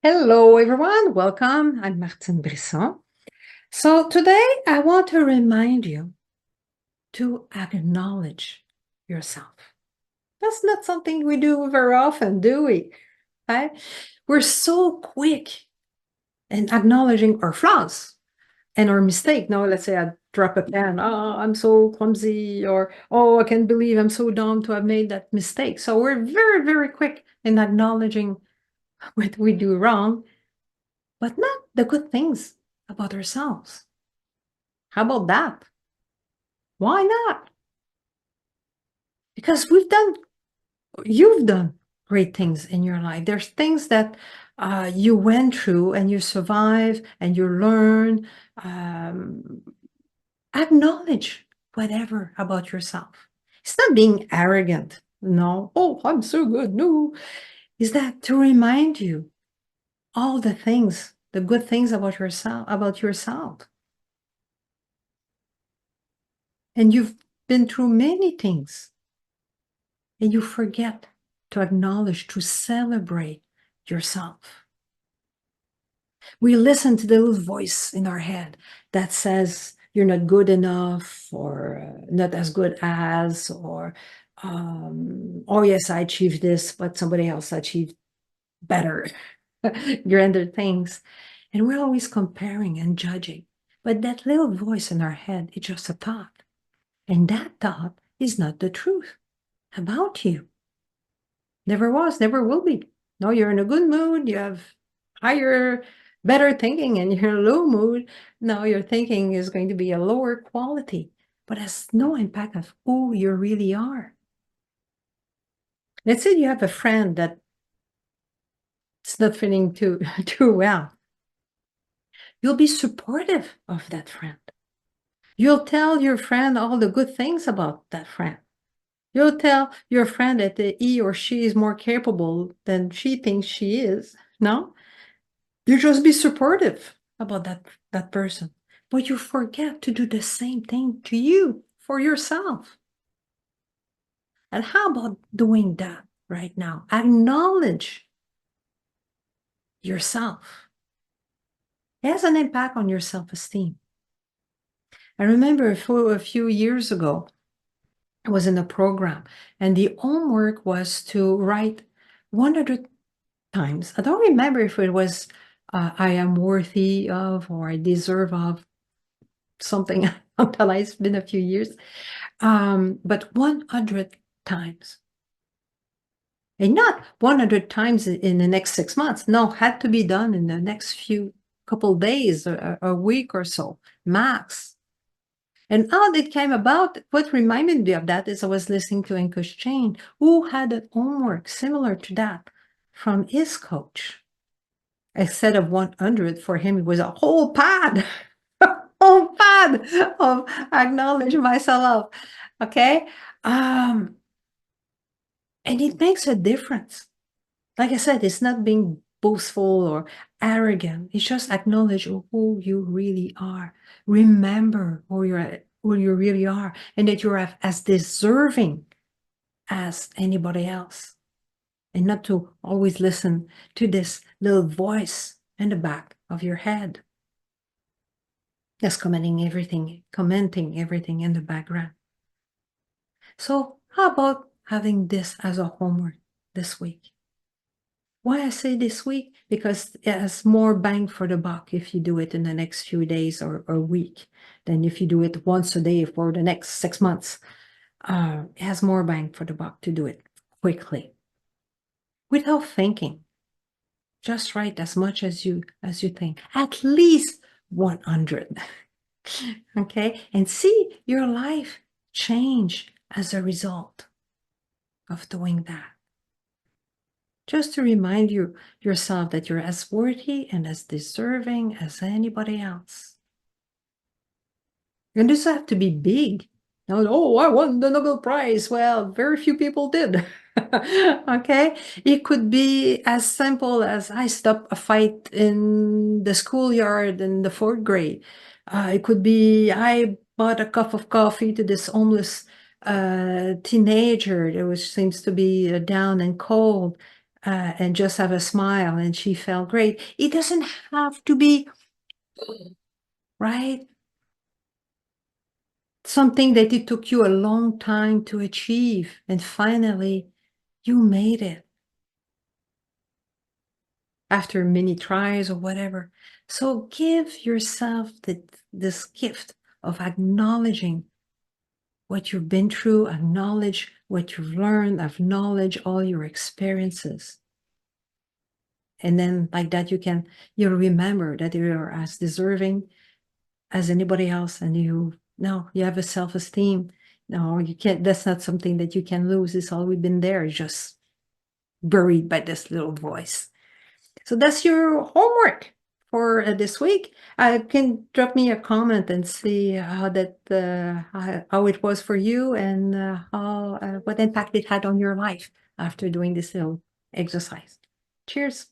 Hello, everyone. Welcome. I'm Martine Brisson. So today I want to remind you to acknowledge yourself. That's not something we do very often, do we? Right? We're so quick in acknowledging our flaws and our mistake. Now, let's say I drop a pen. Oh, I'm so clumsy, or oh, I can't believe I'm so dumb to have made that mistake. So we're very, very quick in acknowledging what we do wrong, but not the good things about ourselves. How about that? Why not? Because you've done great things in your life. There's things that you went through and you survive and you learn. Um, Acknowledge whatever about yourself. It's not being arrogant. No, oh, I'm so good. No, is that to remind you all the things, the good things about yourself. And you've been through many things. And you forget to acknowledge, to celebrate yourself. We listen to the little voice in our head that says you're not good enough, or not as good as, or oh yes, I achieved this, but somebody else achieved better, grander things. And we're always comparing and judging. But that little voice in our head is just a thought. And that thought is not the truth about you. Never was, never will be. No, you're in a good mood, you have higher, better thinking, and you're in a low mood. No, your thinking is going to be a lower quality, but has no impact of who you really are. Let's say you have a friend that's not feeling too too well. You'll be supportive of that friend. You'll tell your friend all the good things about that friend. You'll tell your friend that he or she is more capable than she thinks she is. No? You just be supportive about that person, but you forget to do the same thing to you for yourself. And how about doing that right now? Acknowledge yourself. It has an impact on your self-esteem. I remember a few years ago, I was in a program, and the homework was to write 100 times. I don't remember if it was I am worthy of, or I deserve of, something. It's been a few years, but 100 times. And not 100 times in the next 6 months. No, had to be done in the next few couple days, or a week or so, max. And how it came about, what reminded me of that is I was listening to Ankush Jain, who had an homework similar to that from his coach. Instead of 100, for him, it was a whole pad, whole pad of acknowledge myself. Okay. And it makes a difference. Like I said, it's not being boastful or arrogant. It's just acknowledge who you really are. Remember who you really are, and that you're as deserving as anybody else. And not to always listen to this little voice in the back of your head that's commenting everything in the background. So how about having this as a homework this week? Why I say this week? Because it has more bang for the buck if you do it in the next few days or week than if you do it once a day for the next 6 months. It has more bang for the buck to do it quickly, without thinking. Just write as much as you think, at least 100. Okay, and see your life change as a result of doing that. Just to remind yourself that you're as worthy and as deserving as anybody else. And this have to be big. Now, oh, I won the Nobel Prize. Well, very few people did. Okay, it could be as simple as I stopped a fight in the schoolyard in the 4th grade. It could be I bought a cup of coffee to this homeless teenager that seems to be down and cold. and just have a smile, and she felt great. It doesn't have to be, right? Something that it took you a long time to achieve, and finally you made it after many tries or whatever. So give yourself this gift of acknowledging what you've been through, acknowledge what you've learned, acknowledge all your experiences. And then like that, you'll remember that you're as deserving as anybody else, and you have a self-esteem. No, you can't, that's not something that you can lose. It's always been there, it's just buried by this little voice. So that's your homework for this week. Can drop me a comment and see how it was for you, and how what impact it had on your life after doing this little exercise. Cheers.